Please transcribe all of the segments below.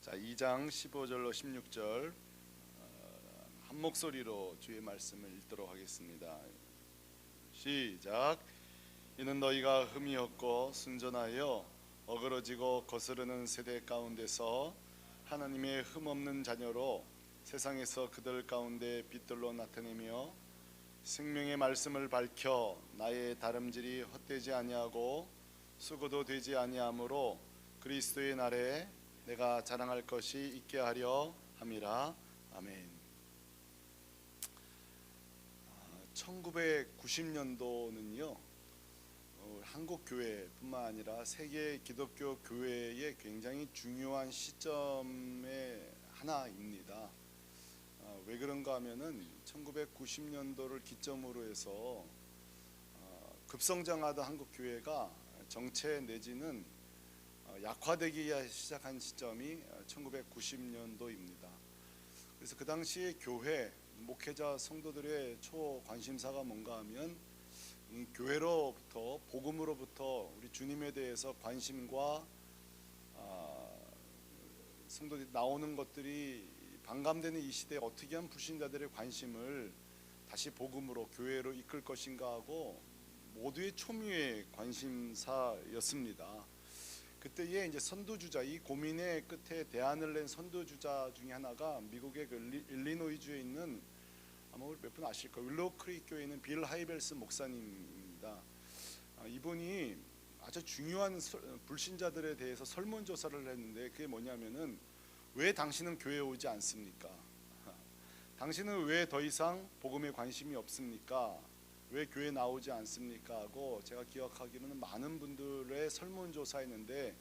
자, 2장 15절로 16절 한 목소리로 주의 말씀을 읽도록 하겠습니다. 시작. 이는 너희가 흠이 없고 순전하여 어그러지고 거스르는 세대 가운데서 하나님의 흠 없는 자녀로 세상에서 그들 가운데 빛들로 나타내며 생명의 말씀을 밝혀 나의 다름질이 헛되지 아니하고 수고도 되지 아니하므로 그리스도의 날에 내가 자랑할 것이 있게 하려 함이라. 아멘. 1990년도는요 한국 교회뿐만 아니라 세계 기독교 교회의 굉장히 중요한 시점의 하나입니다. 왜 그런가 하면은 1990년도를 기점으로 해서 급성장하던 한국 교회가 정체 내지는 약화되기 시작한 시점이 1990년도입니다. 그래서 그 당시에 교회 목회자 성도들의 초관심사가 뭔가 하면 교회로부터 복음으로부터 우리 주님에 대해서 관심과 성도들이 나오는 것들이 반감되는 이 시대에 어떻게 하면 불신자들의 관심을 다시 복음으로 교회로 이끌 것인가 하고 모두의 초미의 관심사였습니다. 그때에 이제 선두주자, 이 고민의 끝에 대안을 낸 선두주자 중에 하나가 미국의 그 일리노이주에 있는 아마 몇 분 아실 거예요. 윌로우 크릭 교회에 있는 빌 하이벨스 목사님입니다. 이분이 아주 중요한 불신자들에 대해서 설문조사를 했는데 그게 뭐냐면은 왜 당신은 교회에 오지 않습니까? 당신은 왜 더 이상 복음에 관심이 없습니까? 왜 교회 나오지 않습니까? 하고 제가 기억하기로는 많은 분들의 설문조사했는데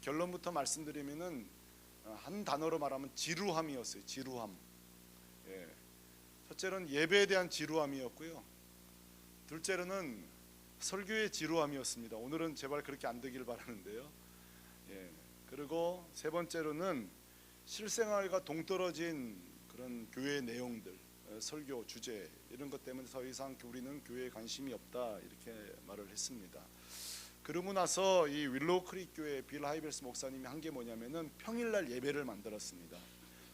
결론부터 말씀드리면은 한 단어로 말하면 지루함이었어요. 지루함. 첫째로는 예배에 대한 지루함이었고요. 둘째로는 설교의 지루함이었습니다. 오늘은 제발 그렇게 안 되길 바라는데요. 그리고 세 번째로는 실생활과 동떨어진 그런 교회의 내용들, 설교 주제 이런 것 때문에 더 이상 우리는 교회에 관심이 없다 이렇게 말을 했습니다. 그러고 나서 이 윌로우 크릭 교회 빌 하이벨스 목사님이 한 게 뭐냐면은 평일날 예배를 만들었습니다.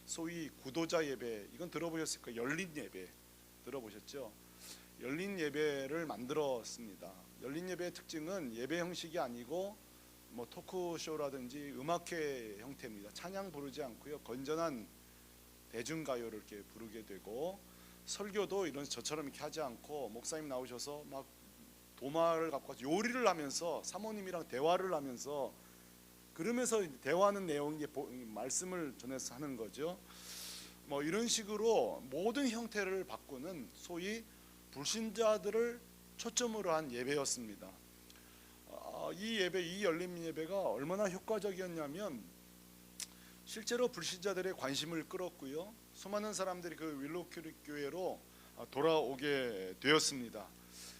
소위 구도자 예배, 이건 들어보셨을 거예요. 열린 예배 들어보셨죠? 열린 예배를 만들었습니다. 열린 예배의 특징은 예배 형식이 아니고 뭐 토크쇼라든지 음악회 형태입니다. 찬양 부르지 않고요, 건전한 대중가요를 이렇게 부르게 되고, 설교도 이런 저처럼 이렇게 하지 않고 목사님 나오셔서 막 도마를 갖고 요리를 하면서 사모님이랑 대화를 하면서 그러면서 대화하는 내용이 말씀을 전해서 하는 거죠. 뭐 이런 식으로 모든 형태를 바꾸는 소위 불신자들을 초점으로 한 예배였습니다. 이 예배, 이 열린 예배가 얼마나 효과적이었냐면 실제로 불신자들의 관심을 끌었고요, 수많은 사람들이 그 윌로우 크릭 교회로 돌아오게 되었습니다.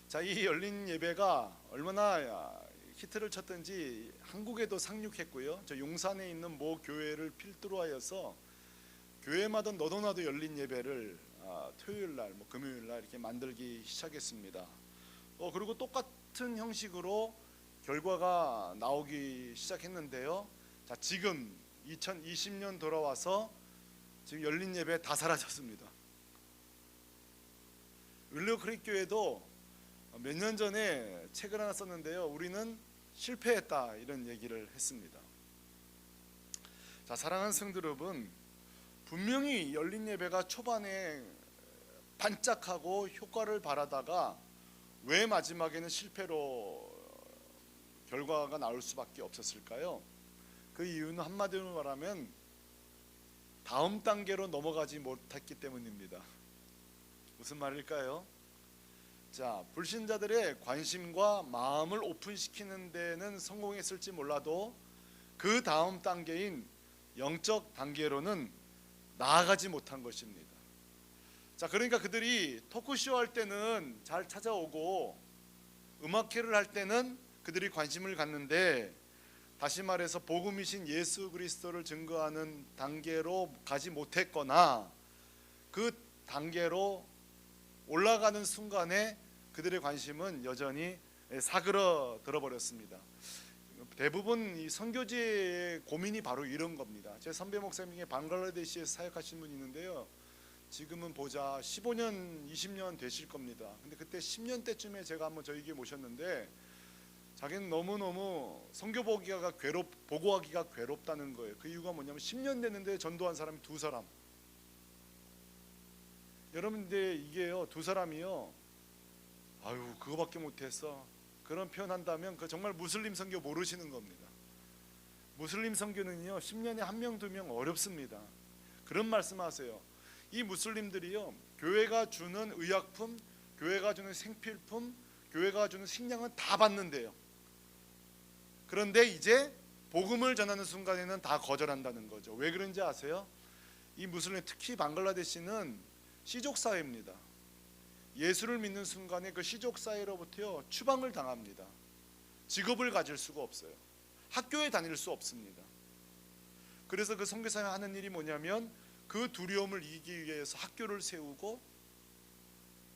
자, 이 열린 예배가 얼마나 히트를 쳤든지 한국에도 상륙했고요. 저 용산에 있는 모 교회를 필두로 하여서 교회마다 너도나도 열린 예배를 토요일날, 뭐 금요일날 이렇게 만들기 시작했습니다. 그리고 똑같은 형식으로 결과가 나오기 시작했는데요. 자, 지금 2020년 돌아와서 지금 열린 예배 다 사라졌습니다. 윌로우 크릭 교회도 몇 년 전에 책을 하나 썼는데요, 우리는 실패했다 이런 얘기를 했습니다. 자, 사랑하는 성도 여러분, 분명히 열린 예배가 초반에 반짝하고 효과를 발하다가 왜 마지막에는 실패로 결과가 나올 수밖에 없었을까요? 그 이유는 한마디로 말하면 다음 단계로 넘어가지 못했기 때문입니다. 무슨 말일까요? 자, 불신자들의 관심과 마음을 오픈시키는 데는 성공했을지 몰라도 그 다음 단계인 영적 단계로는 나아가지 못한 것입니다. 자, 그러니까 그들이 토크쇼 할 때는 잘 찾아오고 음악회를 할 때는 그들이 관심을 갖는데, 다시 말해서 복음이신 예수 그리스도를 증거하는 단계로 가지 못했거나 그 단계로 올라가는 순간에 그들의 관심은 여전히 사그러들어 버렸습니다. 대부분 이 선교지의 고민이 바로 이런 겁니다. 제 선배 목사님이 방글라데시에서 사역하신 분이 있는데요. 지금은 보자 15년, 20년 되실 겁니다. 근데 그때 10년 때쯤에 제가 한번 저에게 모셨는데 자기는 너무너무 선교 보고하기가 괴롭다는 거예요. 그 이유가 뭐냐면 10년 됐는데 전도한 사람이 2사람. 여러분, 근데 이게요, 2사람이요, 아유 그거밖에 못했어, 그런 표현 한다면 그 정말 무슬림 선교 모르시는 겁니다. 무슬림 선교는요 10년에 1명 2명 어렵습니다. 그런 말씀하세요. 이 무슬림들이요 교회가 주는 의약품, 교회가 주는 생필품, 교회가 주는 식량은 다 받는데요. 그런데 이제 복음을 전하는 순간에는 다 거절한다는 거죠. 왜 그런지 아세요? 이 무슬림, 특히 방글라데시는 시족사회입니다. 예수를 믿는 순간에 그 시족사회로부터 추방을 당합니다. 직업을 가질 수가 없어요. 학교에 다닐 수 없습니다. 그래서 그 선교사가 하는 일이 뭐냐면 그 두려움을 이기기 위해서 학교를 세우고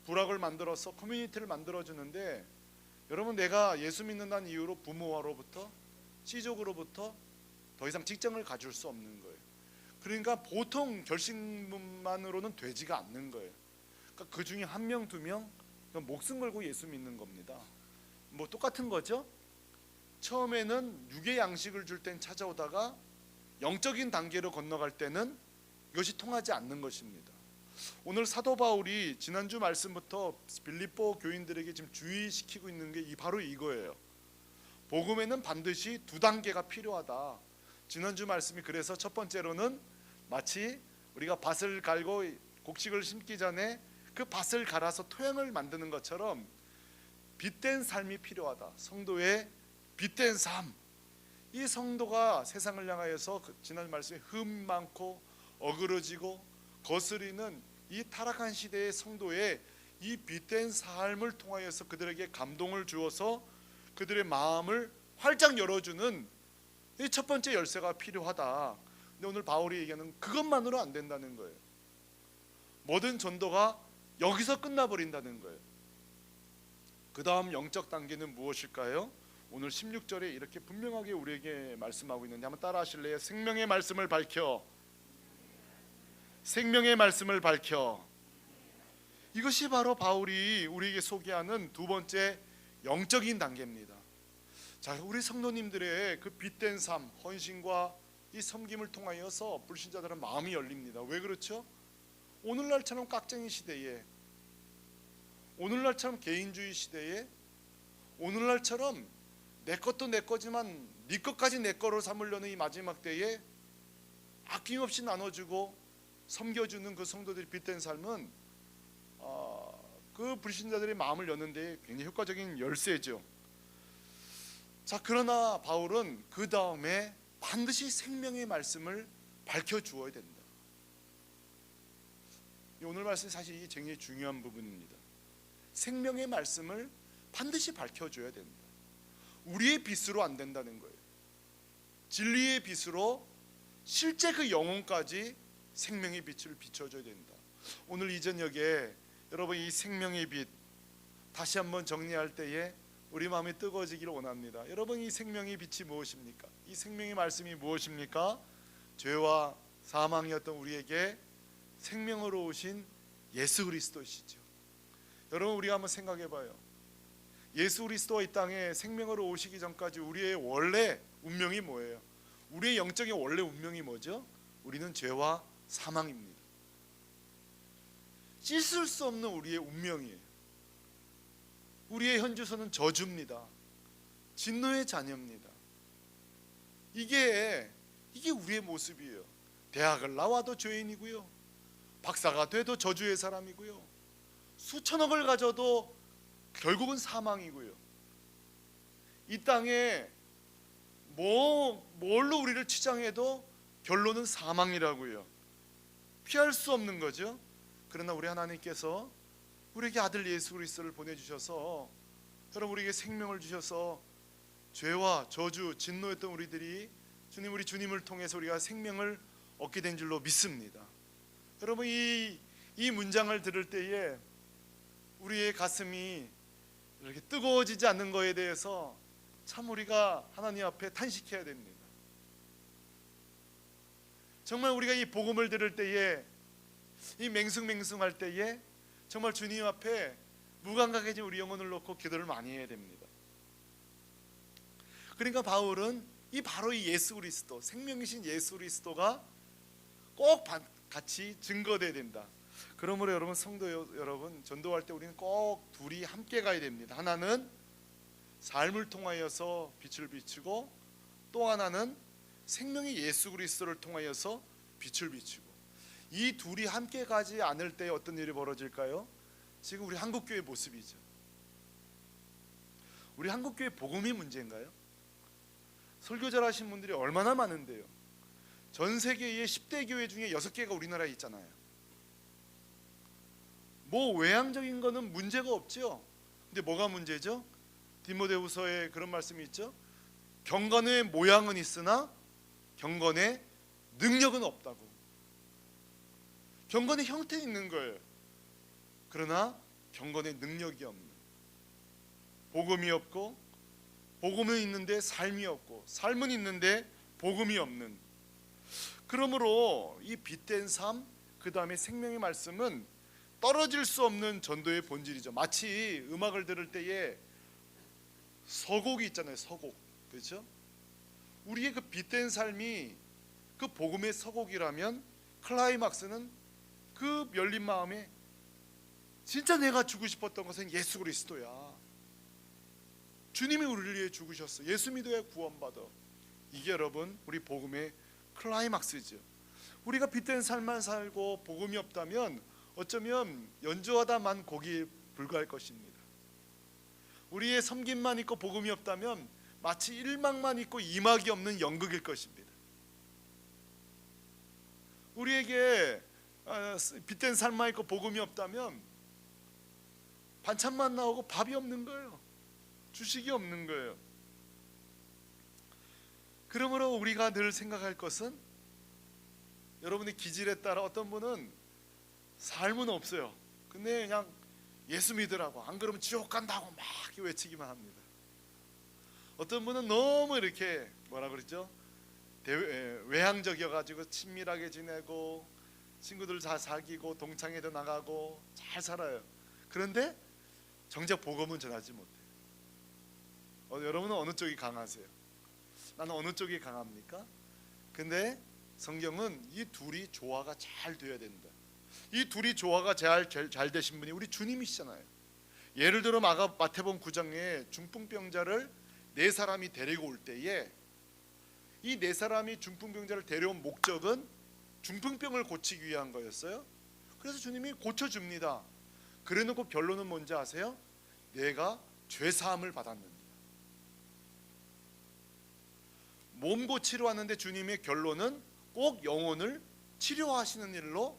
부락을 만들어서 커뮤니티를 만들어주는데, 여러분, 내가 예수 믿는다는 이유로 부모로부터, 시족으로부터 더 이상 직장을 가질 수 없는 거예요. 그러니까 보통 결심만으로는 되지가 않는 거예요. 그러니까 그 중에 1명 2명 목숨 걸고 예수 믿는 겁니다. 뭐 똑같은 거죠. 처음에는 육의 양식을 줄 땐 찾아오다가 영적인 단계로 건너갈 때는 이것이 통하지 않는 것입니다. 오늘 사도 바울이 지난주 말씀부터 빌립보 교인들에게 지금 주의시키고 있는 게 바로 이거예요. 복음에는 반드시 2단계가 필요하다. 지난주 말씀이 그래서 첫 번째로는 마치 우리가 밭을 갈고 곡식을 심기 전에 그 밭을 갈아서 토양을 만드는 것처럼 빛된 삶이 필요하다. 성도의 빛된 삶. 이 성도가 세상을 향하여서 지난 말씀에 흠 많고 어그러지고 거스리는 이 타락한 시대의 성도의 이 빛된 삶을 통하여서 그들에게 감동을 주어서 그들의 마음을 활짝 열어주는 이 첫 번째 열쇠가 필요하다. 근데 오늘 바울이 얘기하는 그것만으로 안 된다는 거예요. 모든 전도가 여기서 끝나버린다는 거예요. 그 다음 영적 단계는 무엇일까요? 오늘 16절에 이렇게 분명하게 우리에게 말씀하고 있는데 한번 따라 하실래요? 생명의 말씀을 밝혀. 생명의 말씀을 밝혀. 이것이 바로 바울이 우리에게 소개하는 2번째 영적인 단계입니다. 자, 우리 성도님들의 그 빛된 삶, 헌신과 이 섬김을 통하여서 불신자들은 마음이 열립니다. 왜 그렇죠? 오늘날처럼 깍쟁이 시대에, 오늘날처럼 개인주의 시대에, 오늘날처럼 내 것도 내 거지만 네 것까지 내 거로 삼으려는 이 마지막 때에 아낌없이 나눠주고 섬겨주는 그 성도들의 빛된 삶은 그 불신자들의 마음을 여는 데 굉장히 효과적인 열쇠죠. 자, 그러나 바울은 그 다음에 반드시 생명의 말씀을 밝혀주어야 된다. 오늘 말씀이 사실 이 굉장히 중요한 부분입니다. 생명의 말씀을 반드시 밝혀줘야 된다. 우리의 빛으로 안 된다는 거예요. 진리의 빛으로 실제 그 영혼까지 생명의 빛을 비춰줘야 된다. 오늘 이 저녁에 여러분 이 생명의 빛 다시 한번 정리할 때에 우리 마음이 뜨거워지기를 원합니다. 여러분, 이 생명의 빛이 무엇입니까? 이 생명의 말씀이 무엇입니까? 죄와 사망이었던 우리에게 생명으로 오신 예수 그리스도시죠. 여러분, 우리가 한번 생각해 봐요. 예수 그리스도가 이 땅에 생명으로 오시기 전까지 우리의 원래 운명이 뭐예요? 우리의 영적인 원래 운명이 뭐죠? 우리는 죄와 사망입니다. 씻을 수 없는 우리의 운명이에요. 우리의 현주소는 저주입니다. 진노의 자녀입니다. 이게 우리의 모습이에요. 대학을 나와도 죄인이고요, 박사가 돼도 저주의 사람이고요, 수천억을 가져도 결국은 사망이고요. 이 땅에 뭘로 우리를 치장해도 결론은 사망이라고요. 피할 수 없는 거죠. 그러나 우리 하나님께서 우리에게 아들 예수 그리스도를 보내주셔서 여러분 우리에게 생명을 주셔서 죄와 저주, 진노했던 우리들이 우리 주님을 통해서 우리가 생명을 얻게 된 줄로 믿습니다. 여러분, 이 문장을 들을 때에 우리의 가슴이 이렇게 뜨거워지지 않는 것에 대해서 참 우리가 하나님 앞에 탄식해야 됩니다. 정말 우리가 이 복음을 들을 때에, 이 맹숭맹숭할 때에 정말 주님 앞에 무감각해진 우리 영혼을 놓고 기도를 많이 해야 됩니다. 그러니까 바울은 바로 이 예수 그리스도, 생명이신 예수 그리스도가 꼭 같이 증거돼야 된다. 그러므로 여러분, 성도 여러분, 전도할 때 우리는 꼭 둘이 함께 가야 됩니다. 하나는 삶을 통하여서 빛을 비추고, 또 하나는 생명의 예수 그리스도를 통하여서 빛을 비추고, 이 둘이 함께 가지 않을 때 어떤 일이 벌어질까요? 지금 우리 한국교회 모습이죠. 우리 한국교회 복음이 문제인가요? 설교 잘하신 분들이 얼마나 많은데요. 전 세계의 10대 교회 중에 6개가 우리나라에 있잖아요. 뭐 외향적인 거는 문제가 없죠. 근데 뭐가 문제죠? 디모데후서에 그런 말씀이 있죠. 경건의 모양은 있으나 경건의 능력은 없다고. 경건의 형태는 있는 거예요. 그러나 경건의 능력이 없는, 복음이 없고, 복음은 있는데 삶이 없고, 삶은 있는데 복음이 없는. 그러므로 이 빛된 삶, 그 다음에 생명의 말씀은 떨어질 수 없는 전도의 본질이죠. 마치 음악을 들을 때에 서곡이 있잖아요. 서곡, 그렇죠? 우리의 그 빛된 삶이 그 복음의 서곡이라면, 클라이막스는 그 열린 마음에 진짜 내가 주고 싶었던 것은 예수 그리스도야. 주님이 우리를 위해 죽으셨어. 예수 믿어야 구원받아. 이게 여러분 우리 복음의 클라이막스죠. 우리가 빛된 삶만 살고 복음이 없다면 어쩌면 연주하다만 거기에 불과할 것입니다. 우리의 섬김만 있고 복음이 없다면 마치 1막만 있고 2막이 없는 연극일 것입니다. 우리에게 빛된 삶만 있고 복음이 없다면 반찬만 나오고 밥이 없는 거예요. 주식이 없는 거예요. 그러므로 우리가 늘 생각할 것은, 여러분의 기질에 따라 어떤 분은 삶은 없어요. 근데 그냥 예수 믿으라고, 안 그러면 지옥 간다고 막 외치기만 합니다. 어떤 분은 너무 이렇게 뭐라 그러죠? 외향적이어가지고 친밀하게 지내고 친구들 다 사귀고 동창회도 나가고 잘 살아요. 그런데 정작 복음은 전하지 못해요. 여러분은 어느 쪽이 강하세요? 나는 어느 쪽이 강합니까? 근데 성경은 이 둘이 조화가 잘 돼야 된다. 이 둘이 조화가 잘 되신 분이 우리 주님이시잖아요. 예를 들어 마태복음 9장에 중풍병자를 4사람이 데리고 올 때에, 이 4사람이 중풍병자를 데려온 목적은 중풍병을 고치기 위한 거였어요. 그래서 주님이 고쳐줍니다. 그래놓고 결론은 뭔지 아세요? 내가 죄사함을 받았는데. 몸 고치러 왔는데 주님의 결론은 꼭 영혼을 치료하시는 일로,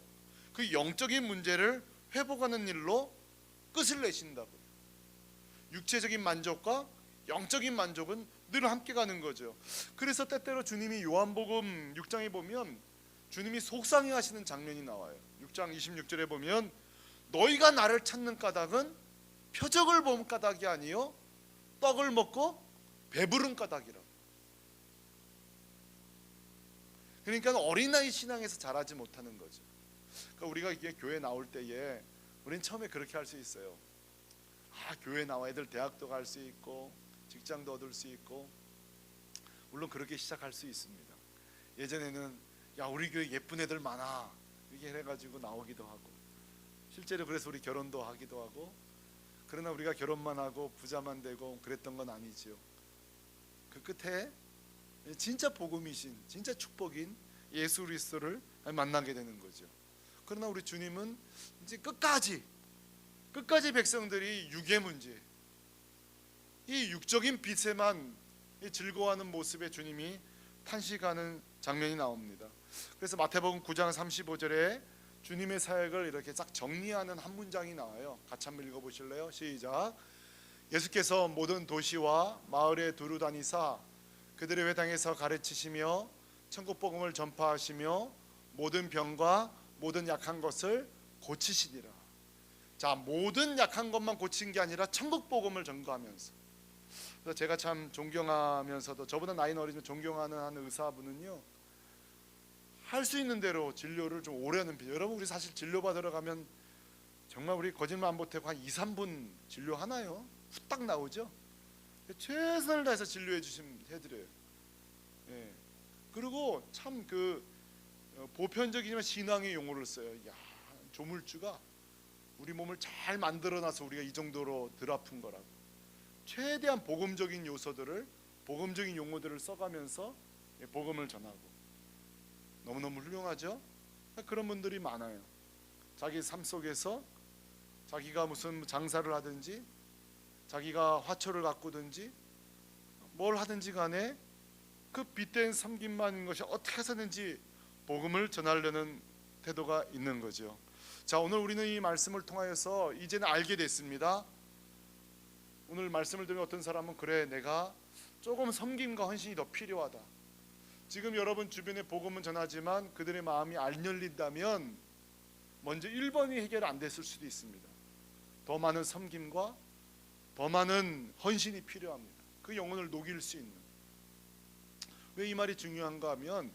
그 영적인 문제를 회복하는 일로 끝을 내신다고요. 육체적인 만족과 영적인 만족은 늘 함께 가는 거죠. 그래서 때때로 주님이 요한복음 6장에 보면 주님이 속상해 하시는 장면이 나와요. 6장 26절에 보면 너희가 나를 찾는 까닭은 표적을 본 까닭이 아니요 떡을 먹고 배부른 까닭이라. 그러니까 어린아이 신앙에서 자라지 못하는 거죠. 그러니까 우리가 이게 교회 나올 때에 우리는 처음에 그렇게 할 수 있어요. 교회 나와 애들 대학도 갈 수 있고 직장도 얻을 수 있고, 물론 그렇게 시작할 수 있습니다. 예전에는 야 우리 교회 예쁜 애들 많아 이렇게 해가지고 나오기도 하고, 실제로 그래서 우리 결혼도 하기도 하고, 그러나 우리가 결혼만 하고 부자만 되고 그랬던 건 아니지요. 그 끝에 진짜 복음이신, 진짜 축복인 예수 그리스도를 만나게 되는 거죠. 그러나 우리 주님은 이제 끝까지 백성들이 육의 문제, 이 육적인 빛에만 즐거워하는 모습에 주님이 탄식하는 장면이 나옵니다. 그래서 마태복음 9장 35절에 주님의 사역을 이렇게 싹 정리하는 한 문장이 나와요. 같이 한번 읽어보실래요? 시작. 예수께서 모든 도시와 마을에 두루 다니사 그들의 회당에서 가르치시며 천국 복음을 전파하시며 모든 병과 모든 약한 것을 고치시니라. 자, 모든 약한 것만 고친 게 아니라 천국 복음을 전가하면서, 그래서 제가 참 존경하면서도 저보다 나이는 어리지만 존경하는 한 의사분은요, 할 수 있는 대로 진료를 좀 오래 하는 편. 여러분, 우리 사실 진료 받으러 가면 정말 우리 거짓말 안 보태고 한 2, 3분 진료하나요? 후딱 나오죠. 최선을 다해서 진료해 주시면 해드려요. 예. 그리고 참 보편적이지만 신앙의 용어를 써요. 야, 조물주가 우리 몸을 잘 만들어놔서 우리가 이 정도로 덜 아픈 거라고. 최대한 복음적인 요소들을, 복음적인 용어들을 써가면서 복음을 전하고. 너무너무 훌륭하죠? 그런 분들이 많아요. 자기 삶 속에서 자기가 무슨 장사를 하든지, 자기가 화초를 가꾸든지 뭘 하든지 간에 그 빛된 섬김만인 것이 어떻게 해서든지 복음을 전하려는 태도가 있는 거죠. 자, 오늘 우리는 이 말씀을 통하여서 이제는 알게 됐습니다. 오늘 말씀을 들으면 어떤 사람은 그래, 내가 조금 섬김과 헌신이 더 필요하다. 지금 여러분 주변에 복음은 전하지만 그들의 마음이 안 열린다면 먼저 1번이 해결 안 됐을 수도 있습니다. 더 많은 섬김과 더 많은 헌신이 필요합니다. 그 영혼을 녹일 수 있는. 왜 이 말이 중요한가 하면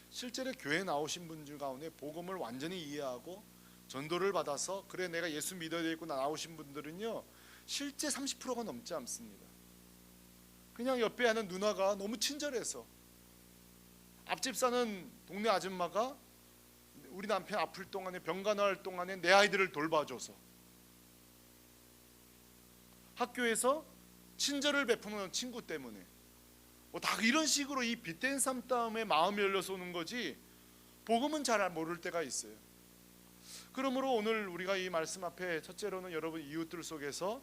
실제로 교회에 나오신 분들 가운데 복음을 완전히 이해하고 전도를 받아서 그래 내가 예수 믿어야 되겠구나 나오신 분들은요, 실제 30%가 넘지 않습니다. 그냥 옆에 하는 누나가 너무 친절해서, 앞집 사는 동네 아줌마가 우리 남편 아플 동안에, 병간호할 동안에 내 아이들을 돌봐줘서, 학교에서 친절을 베푸는 친구 때문에, 다 이런 식으로 이 빛된 삶 다음에 마음이 열려서 오는 거지 복음은 잘 모를 때가 있어요. 그러므로 오늘 우리가 이 말씀 앞에 첫째로는 여러분 이웃들 속에서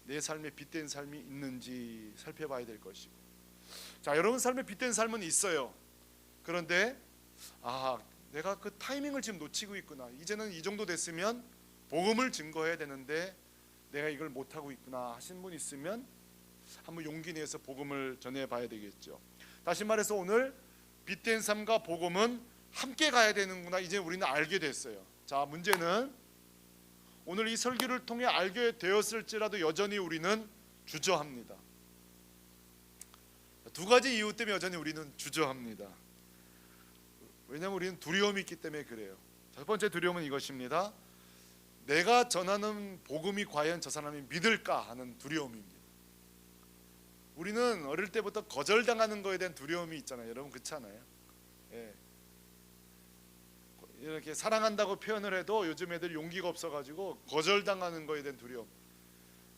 내 삶에 빛된 삶이 있는지 살펴봐야 될 것이고, 자, 여러분 삶에 빛된 삶은 있어요. 그런데 내가 그 타이밍을 지금 놓치고 있구나. 이제는 이 정도 됐으면 복음을 증거해야 되는데 내가 이걸 못하고 있구나 하신 분 있으면 한번 용기 내서 복음을 전해봐야 되겠죠. 다시 말해서 오늘 빛된 삶과 복음은 함께 가야 되는구나, 이제 우리는 알게 됐어요. 자, 문제는 오늘 이 설교를 통해 알게 되었을지라도 여전히 우리는 주저합니다. 두 가지 이유 때문에 여전히 우리는 주저합니다. 왜냐하면 우리는 두려움이 있기 때문에 그래요. 첫 번째 두려움은 이것입니다. 내가 전하는 복음이 과연 저 사람이 믿을까 하는 두려움입니다. 우리는 어릴 때부터 거절당하는 거에 대한 두려움이 있잖아요. 여러분 그렇잖아요. 예. 이렇게 사랑한다고 표현을 해도 요즘 애들 용기가 없어가지고 거절당하는 거에 대한 두려움.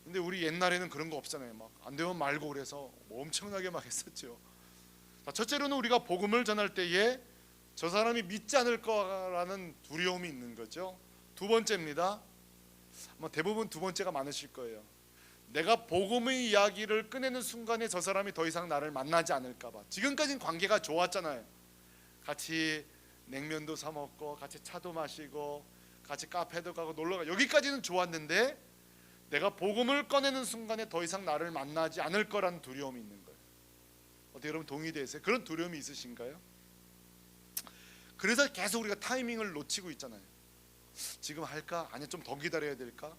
근데 우리 옛날에는 그런 거 없잖아요. 막 안 되면 말고 그래서 엄청나게 막 했었죠. 자, 첫째로는 우리가 복음을 전할 때에 저 사람이 믿지 않을 거라는 두려움이 있는 거죠. 두 번째입니다. 대부분 두 번째가 많으실 거예요. 내가 복음의 이야기를 꺼내는 순간에 저 사람이 더 이상 나를 만나지 않을까 봐. 지금까지는 관계가 좋았잖아요. 같이 냉면도 사 먹고 같이 차도 마시고 같이 카페도 가고 놀러 가고 여기까지는 좋았는데 내가 복음을 꺼내는 순간에 더 이상 나를 만나지 않을 거라는 두려움이 있는 거예요. 어떻게 여러분 동의되세요? 그런 두려움이 있으신가요? 그래서 계속 우리가 타이밍을 놓치고 있잖아요. 지금 할까? 아니 좀 더 기다려야 될까?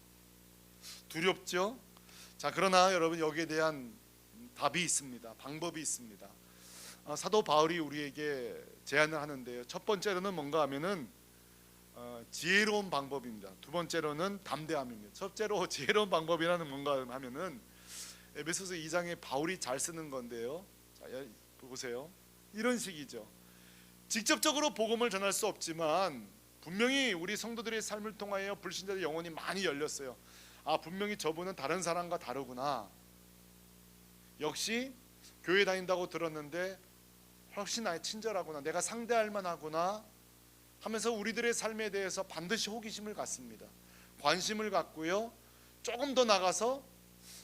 두렵죠? 자, 그러나 여러분 여기에 대한 답이 있습니다. 방법이 있습니다. 사도 바울이 우리에게 제안을 하는데요. 첫 번째로는 뭔가 하면은 지혜로운 방법입니다. 두 번째로는 담대함입니다. 첫째로 지혜로운 방법이라는 뭔가 하면은 에베소서 2장에 바울이 잘 쓰는 건데요. 자, 보세요. 이런 식이죠. 직접적으로 복음을 전할 수 없지만 분명히 우리 성도들의 삶을 통하여 불신자들의 영혼이 많이 열렸어요. 분명히 저분은 다른 사람과 다르구나. 역시 교회 다닌다고 들었는데 훨씬 나의 친절하구나. 내가 상대할 만하구나 하면서 우리들의 삶에 대해서 반드시 호기심을 갖습니다. 관심을 갖고요. 조금 더 나가서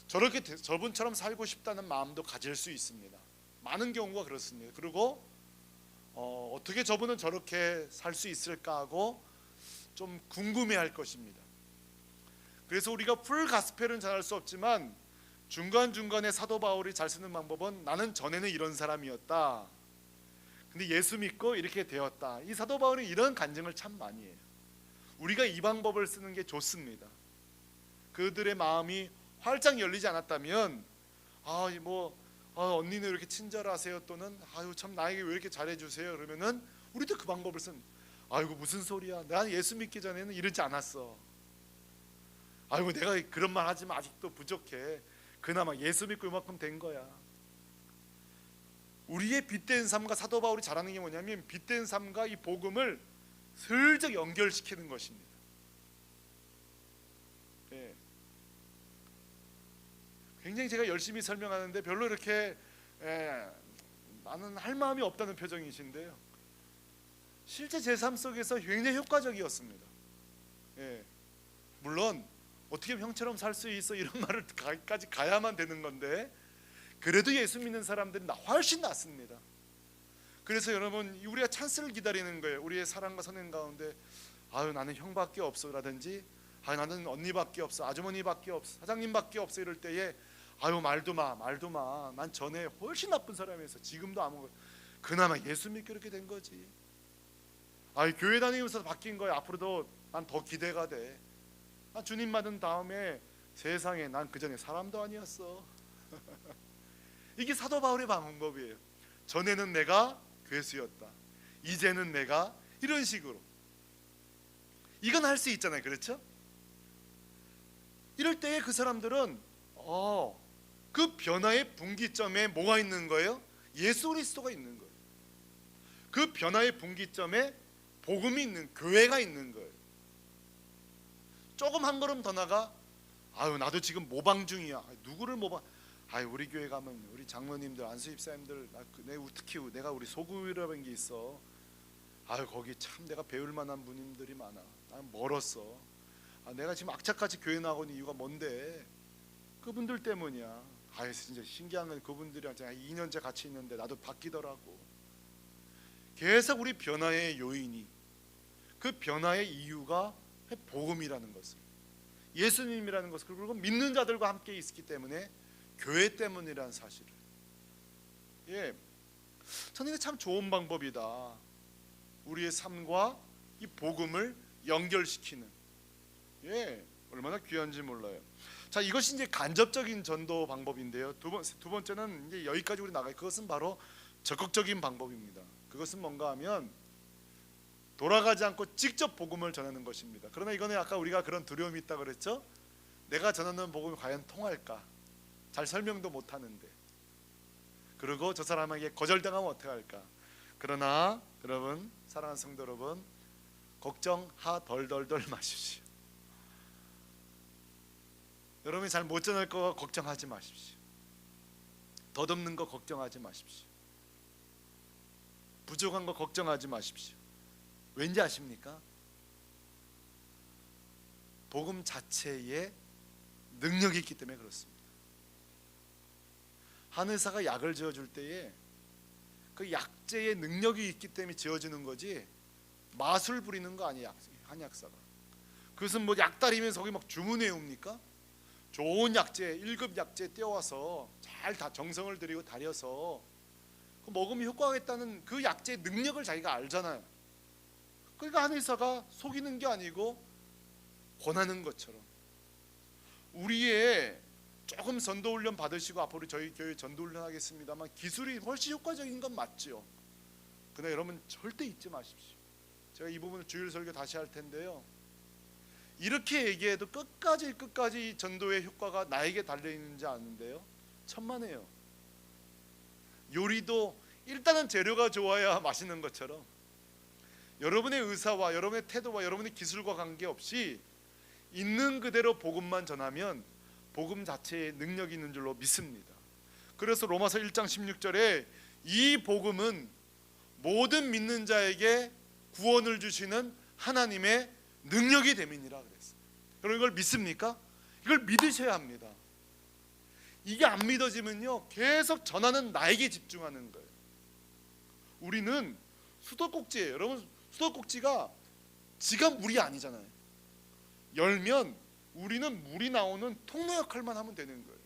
저렇게 저분처럼 살고 싶다는 마음도 가질 수 있습니다. 많은 경우가 그렇습니다. 그리고 어떻게 저분은 저렇게 살 수 있을까 하고 좀 궁금해할 것입니다. 그래서 우리가 풀 가스펠은 전할 수 없지만 중간중간에 사도 바울이 잘 쓰는 방법은 나는 전에는 이런 사람이었다. 근데 예수 믿고 이렇게 되었다. 이 사도 바울이 이런 간증을 참 많이 해요. 우리가 이 방법을 쓰는 게 좋습니다. 그들의 마음이 활짝 열리지 않았다면 언니는 왜 이렇게 친절하세요? 또는 아유 참 나에게 왜 이렇게 잘해주세요? 그러면은 우리도 그 방법을 아이고 무슨 소리야? 난 예수 믿기 전에는 이러지 않았어. 아이고 내가 그런 말 하지만 아직도 부족해. 그나마 예수 믿고 이만큼 된 거야. 우리의 빛된 삶과 사도 바울이 잘하는 게 뭐냐면 빛된 삶과 이 복음을 슬쩍 연결시키는 것입니다. 예. 굉장히 제가 열심히 설명하는데 별로 이렇게 나는 할 마음이 없다는 표정이신데요. 실제 제 삶 속에서 굉장히 효과적이었습니다. 예. 물론 어떻게 형처럼 살 수 있어 이런 말을까지 가야만 되는 건데 그래도 예수 믿는 사람들은 훨씬 낫습니다. 그래서 여러분 우리가 찬스를 기다리는 거예요. 우리의 사랑과 선행 가운데 아유 나는 형밖에 없어 라든지 아유 나는 언니밖에 없어 아주머니밖에 없어 사장님밖에 없어 이럴 때에 아유 말도 마 난 전에 훨씬 나쁜 사람이었어 지금도 아무 그나마 예수 믿고 이렇게 된 거지. 아유 교회 다니면서 바뀐 거야. 앞으로도 난 더 기대가 돼. 난 주님 받은 다음에 세상에 난 그전에 사람도 아니었어. 이게 사도 바울의 방법이에요. 전에는 내가 괴수였다. 이제는 내가 이런 식으로. 이건 할 수 있잖아요. 그렇죠? 이럴 때에 그 사람들은 그 변화의 분기점에 뭐가 있는 거예요? 예수 그리스도가 있는 거예요. 그 변화의 분기점에 복음이 있는 교회가 있는 거예요. 조금 한 걸음 더 나가 아유 나도 지금 모방 중이야. 누구를 모방? 아유 우리 교회 가면 우리 장로님들 안수집사님들 특히 내가 우리 소구이라는 게 있어. 아유 거기 참 내가 배울 만한 분들이 많아. 난 멀었어. 내가 지금 악착같이 교회 나오는 이유가 뭔데? 그분들 때문이야. 아유 진짜 신기한 건 그분들이랑 2년째 같이 있는데 나도 바뀌더라고. 계속 우리 변화의 요인이 그 변화의 이유가 복음이라는 것을 예수님이라는 것을 그리고 믿는 자들과 함께 있기 때문에 교회 때문이라는 사실을 저는 이게 참 좋은 방법이다. 우리의 삶과 이 복음을 연결시키는 얼마나 귀한지 몰라요. 자 이것이 이제 간접적인 전도 방법인데요. 두 번째는 이제 여기까지 우리 나가요. 그것은 바로 적극적인 방법입니다. 그것은 뭔가 하면 돌아가지 않고 직접 복음을 전하는 것입니다. 그러나 이거는 아까 우리가 그런 두려움이 있다 그랬죠. 내가 전하는 복음이 과연 통할까? 잘 설명도 못하는데 그리고 저 사람에게 거절당하면 어떡할까? 그러나 여러분 사랑하는 성도 여러분 걱정하 덜덜덜 마십시오. 여러분이 잘 못 전할 거 걱정하지 마십시오. 덧없는 거 걱정하지 마십시오. 부족한 거 걱정하지 마십시오. 왠지 아십니까? 복음 자체에 능력이 있기 때문에 그렇습니다. 한 의사가 약을 지어줄 때에 그 약재의 능력이 있기 때문에 지어주는 거지 마술 부리는 거 아니에요. 한약사가 그것은 뭐 약다리면서 거기 막 주문해 옵니까? 좋은 약재 1급 약재 떼어와서 잘 다 정성을 들이고 다려서 그 먹으면 효과가 있다는 그 약재의 능력을 자기가 알잖아요. 그러니까 한 의사가 속이는 게 아니고 권하는 것처럼 우리의 조금 전도훈련 받으시고 앞으로 저희 교회 전도훈련 하겠습니다만 기술이 훨씬 효과적인 건 맞죠. 그러나 여러분 절대 잊지 마십시오. 제가 이 부분을 주일 설교 다시 할 텐데요. 이렇게 얘기해도 끝까지 전도의 효과가 나에게 달려있는지 아는데요. 천만에요. 요리도 일단은 재료가 좋아야 맛있는 것처럼 여러분의 의사와 여러분의 태도와 여러분의 기술과 관계없이 있는 그대로 복음만 전하면 복음 자체에 능력이 있는 줄로 믿습니다. 그래서 로마서 1장 16절에 이 복음은 모든 믿는 자에게 구원을 주시는 하나님의 능력이 됨이니라 그랬어요. 여러분 이걸 믿습니까? 이걸 믿으셔야 합니다. 이게 안 믿어지면요 계속 전하는 나에게 집중하는 거예요. 우리는 수도꼭지예요. 여러분 수도꼭지가 지가 물이 아니잖아요. 열면 우리는 물이 나오는 통로 역할만 하면 되는 거예요.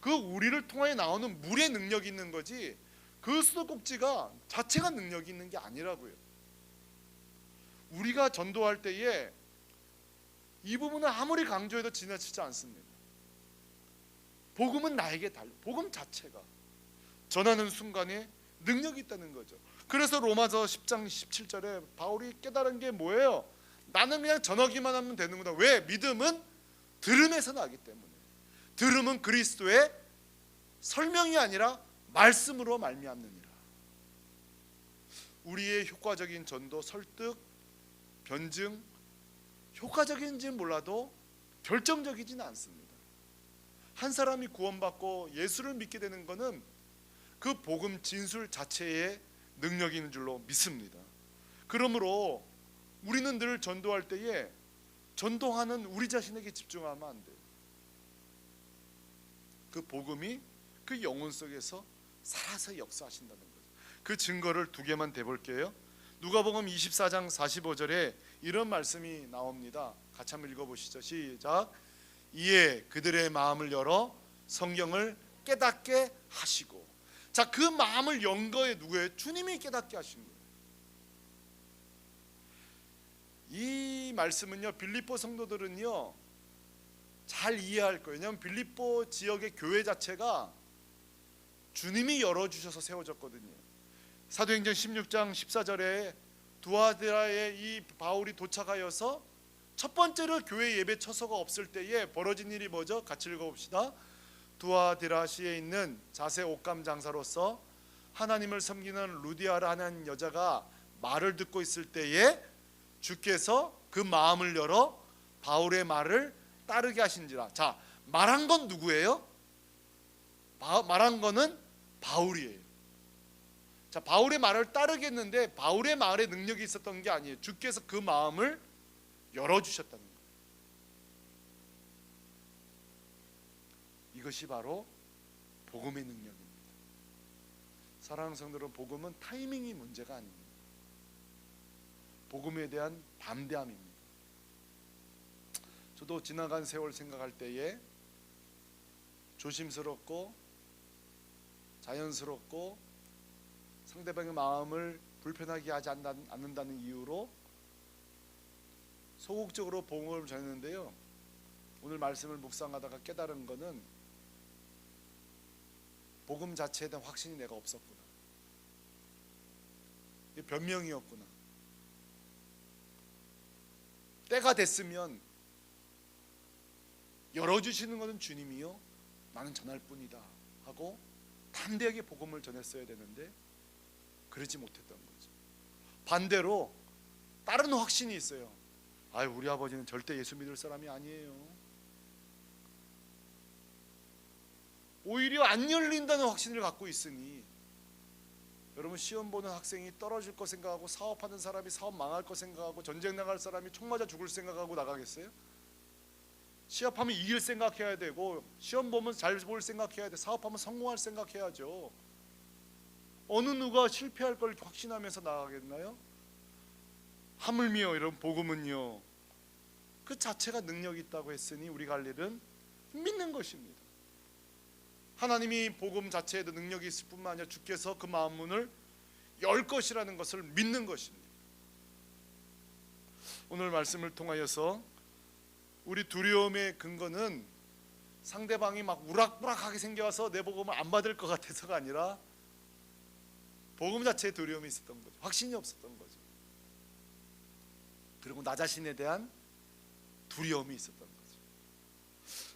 그 우리를 통해 나오는 물의 능력이 있는 거지 그 수도꼭지가 자체가 능력이 있는 게 아니라고요. 우리가 전도할 때에 이 부분은 아무리 강조해도 지나치지 않습니다. 복음은 나에게 달려. 복음 자체가 전하는 순간에 능력이 있다는 거죠. 그래서 로마서 10장 17절에 바울이 깨달은 게 뭐예요? 나는 그냥 전하기만 하면 되는구나. 왜? 믿음은 들음에서 나기 때문에. 들음은 그리스도의 설명이 아니라 말씀으로 말미암느니라. 우리의 효과적인 전도, 설득, 변증, 효과적인지는 몰라도 결정적이지는 않습니다. 한 사람이 구원받고 예수를 믿게 되는 것은 그 복음 진술 자체의 능력이 있는 줄로 믿습니다. 그러므로 우리는 늘 전도할 때에 전도하는 우리 자신에게 집중하면 안 돼요. 그 복음이 그 영혼 속에서 살아서 역사하신다는 거죠. 그 증거를 두 개만 대볼게요. 누가복음 24장 45절에 이런 말씀이 나옵니다. 같이 한번 읽어보시죠. 시작. 이에 그들의 마음을 열어 성경을 깨닫게 하시고. 자, 그 마음을 연 거에 누구예요? 주님이 깨닫게 하신 거예요. 이 말씀은요, 빌립보 성도들은요 잘 이해할 거예요. 왜냐하면 빌립보 지역의 교회 자체가 주님이 열어주셔서 세워졌거든요. 사도행전 16장 14절에 두아디라에 이 바울이 도착하여서 첫 번째로 교회 예배 처소가 없을 때에 벌어진 일이 뭐죠? 같이 읽어봅시다. 두아디라시에 있는 자세 옷감 장사로서 하나님을 섬기는 루디아라는 여자가 말을 듣고 있을 때에 주께서 그 마음을 열어 바울의 말을 따르게 하신지라. 자, 말한 건 누구예요? 말한 거는 바울이에요. 자, 바울의 말을 따르겠는데 바울의 말에 능력이 있었던 게 아니에요. 주께서 그 마음을 열어주셨다는 거예요. 이것이 바로 복음의 능력입니다. 사랑하는 성도들, 복음은 타이밍이 문제가 아닙니다. 복음에 대한 담대함입니다. 저도 지나간 세월 생각할 때에 조심스럽고 자연스럽고 상대방의 마음을 불편하게 하지 않는다는 이유로 소극적으로 복음을 전했는데요, 오늘 말씀을 묵상하다가 깨달은 것은 복음 자체에 대한 확신이 내가 없었구나. 이게 변명이었구나. 때가 됐으면 열어주시는 것은 주님이요, 나는 전할 뿐이다 하고 담대하게 복음을 전했어야 되는데 그러지 못했던 거죠. 반대로 다른 확신이 있어요. 우리 아버지는 절대 예수 믿을 사람이 아니에요. 오히려 안 열린다는 확신을 갖고 있으니, 여러분, 시험 보는 학생이 떨어질 거 생각하고 사업하는 사람이 사업 망할 거 생각하고 전쟁 나갈 사람이 총 맞아 죽을 생각하고 나가겠어요? 시합하면 이길 생각해야 되고, 시험 보면 잘 볼 생각해야 돼. 사업하면 성공할 생각해야죠. 어느 누가 실패할 걸 확신하면서 나가겠나요? 하물며 이런 복음은요, 그 자체가 능력이 있다고 했으니 우리가 할 일은 믿는 것입니다. 하나님이 복음 자체에도 능력이 있을 뿐만 아니라 주께서 그 마음 문을 열 것이라는 것을 믿는 것입니다. 오늘 말씀을 통하여서 우리 두려움의 근거는 상대방이 막 우락부락하게 생겨서 내 복음을 안 받을 것 같아서가 아니라 복음 자체에 두려움이 있었던 거죠. 확신이 없었던 거죠. 그리고 나 자신에 대한 두려움이 있었던 거죠.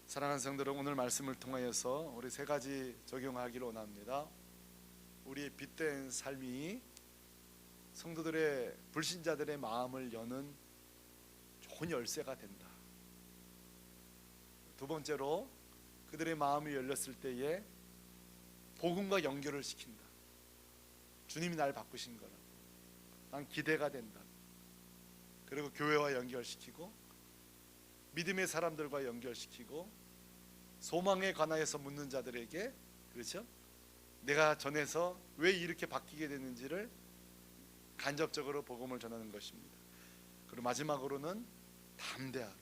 사랑하는 성도들, 오늘 말씀을 통하여서 우리 세 가지 적용하기를 원합니다. 우리의 빛된 삶이 성도들의, 불신자들의 마음을 여는 좋은 열쇠가 된다. 두 번째로, 그들의 마음이 열렸을 때에 복음과 연결을 시킨다. 주님이 날 바꾸신 거라. 난 기대가 된다. 그리고 교회와 연결시키고 믿음의 사람들과 연결시키고 소망에 관하여서 묻는 자들에게, 그렇죠? 내가 전해서 왜 이렇게 바뀌게 되는지를 간접적으로 복음을 전하는 것입니다. 그리고 마지막으로는 담대하게,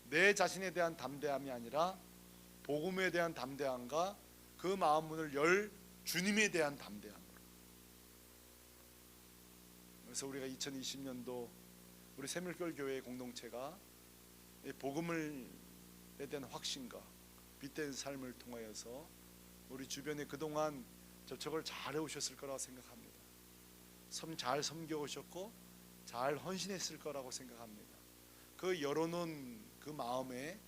내 자신에 대한 담대함이 아니라 복음에 대한 담대함과 그 마음 문을 열 주님에 대한 담대함으로. 그래서 우리가 2020년도 우리 새물결 교회의 공동체가 복음에 대한 확신과 빛된 삶을 통하여서 우리 주변에 그동안 접촉을 잘 해오셨을 거라고 생각합니다. 잘 섬겨오셨고 잘 헌신했을 거라고 생각합니다. 그 열어놓은 그 마음에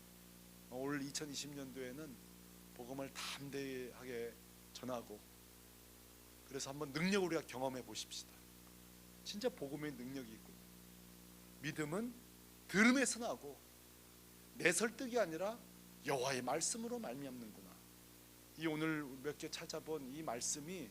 올 2020년도에는 복음을 담대하게 전하고, 그래서 한번 능력을 우리가 경험해 보십시다. 진짜 복음의 능력이 있고, 믿음은 들음에서 나고 내 설득이 아니라 여호와의 말씀으로 말미암는구나. 이 오늘 몇 개 찾아본 이 말씀이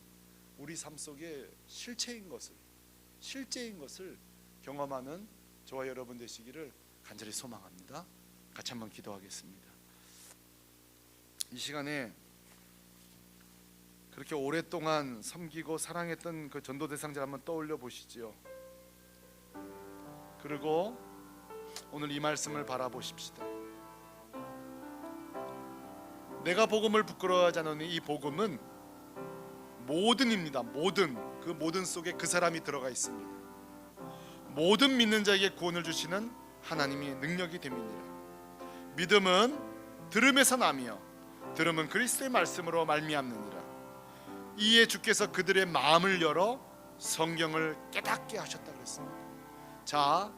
우리 삶 속에 실체인 것을 경험하는 저와 여러분 되시기를 간절히 소망합니다. 같이 한번 기도하겠습니다. 이 시간에 그렇게 오랫동안 섬기고 사랑했던 그 전도 대상자를 한번 떠올려 보시지요. 그리고 오늘 이 말씀을 바라보십시다. 내가 복음을 부끄러워하지 않으니 이 복음은 모든입니다. 그 모든 속에 그 사람이 들어가 있습니다. 모든 믿는 자에게 구원을 주시는 하나님의 능력이 됨이니라. 믿음은 들음에서 나며 들음은 그리스도의 말씀으로 말미암느니라. 이에 주께서 그들의 마음을 열어 성경을 깨닫게 하셨다 그랬습니다. 자,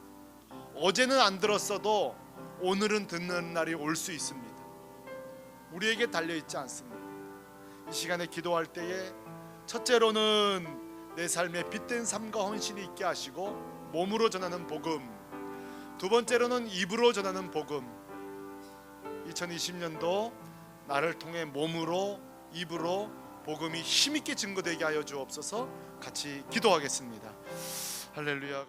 어제는 안 들었어도 오늘은 듣는 날이 올 수 있습니다. 우리에게 달려있지 않습니다. 이 시간에 기도할 때에 첫째로는 내 삶에 빛된 삶과 헌신이 있게 하시고 몸으로 전하는 복음, 두 번째로는 입으로 전하는 복음. 2020년도 나를 통해 몸으로 입으로 복음이 힘있게 증거되게 하여 주옵소서. 같이 기도하겠습니다. 할렐루야.